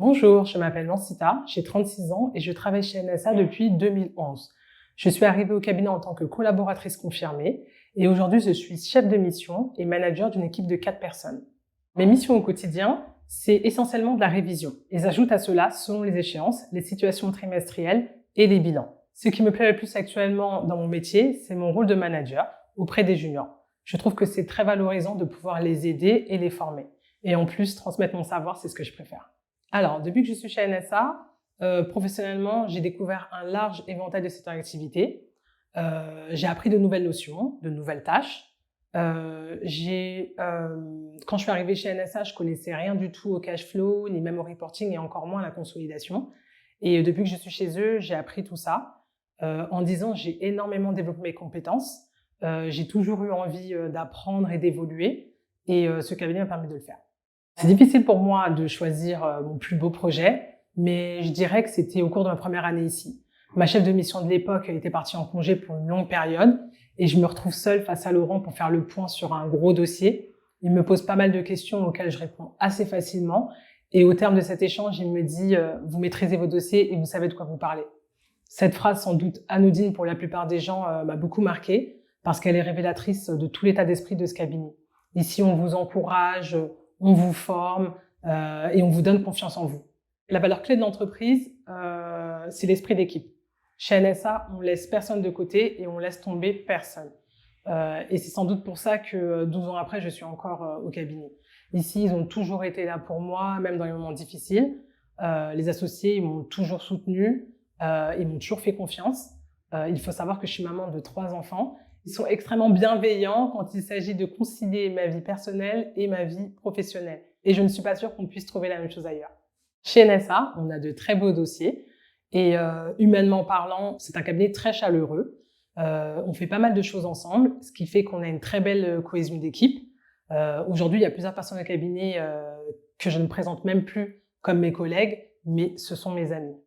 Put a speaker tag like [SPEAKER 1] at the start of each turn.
[SPEAKER 1] Bonjour, je m'appelle Lancita, j'ai 36 ans et je travaille chez NSA depuis 2011. Je suis arrivée au cabinet en tant que collaboratrice confirmée et aujourd'hui je suis chef de mission et manager d'une équipe de 4 personnes. Mes missions au quotidien, c'est essentiellement de la révision et j'ajoute à cela, selon les échéances, les situations trimestrielles et les bilans. Ce qui me plaît le plus actuellement dans mon métier, c'est mon rôle de manager auprès des juniors. Je trouve que c'est très valorisant de pouvoir les aider et les former. Et en plus, transmettre mon savoir, c'est ce que je préfère. Alors, depuis que je suis chez NSA, professionnellement, j'ai découvert un large éventail de secteurs d'activité. J'ai appris de nouvelles notions, de nouvelles tâches. Quand je suis arrivée chez NSA, je connaissais rien du tout au cash flow, ni même au reporting, et encore moins à la consolidation. Et depuis que je suis chez eux, j'ai appris tout ça. En 10 ans, j'ai énormément développé mes compétences. J'ai toujours eu envie d'apprendre et d'évoluer, et ce cabinet m'a permis de le faire. C'est difficile pour moi de choisir mon plus beau projet, mais je dirais que c'était au cours de ma première année ici. Ma chef de mission de l'époque était partie en congé pour une longue période et je me retrouve seule face à Laurent pour faire le point sur un gros dossier. Il me pose pas mal de questions auxquelles je réponds assez facilement et au terme de cet échange, il me dit vous maîtrisez vos dossiers et vous savez de quoi vous parlez. Cette phrase, sans doute anodine pour la plupart des gens, m'a beaucoup marquée parce qu'elle est révélatrice de tout l'état d'esprit de ce cabinet. Ici, on vous encourage, on vous forme et on vous donne confiance en vous. La valeur clé de l'entreprise, c'est l'esprit d'équipe. Chez NSA, on laisse personne de côté et on laisse tomber personne. Et c'est sans doute pour ça que 12 ans après, je suis encore au cabinet. Ici, ils ont toujours été là pour moi, même dans les moments difficiles. Les associés, ils m'ont toujours soutenu, ils m'ont toujours fait confiance. Il faut savoir que je suis maman de 3 enfants. Ils sont extrêmement bienveillants quand il s'agit de concilier ma vie personnelle et ma vie professionnelle. Et je ne suis pas sûre qu'on puisse trouver la même chose ailleurs. Chez NSA, on a de très beaux dossiers et humainement parlant, c'est un cabinet très chaleureux. On fait pas mal de choses ensemble, ce qui fait qu'on a une très belle cohésion d'équipe. Aujourd'hui, il y a plusieurs personnes au cabinet que je ne présente même plus comme mes collègues, mais ce sont mes amis.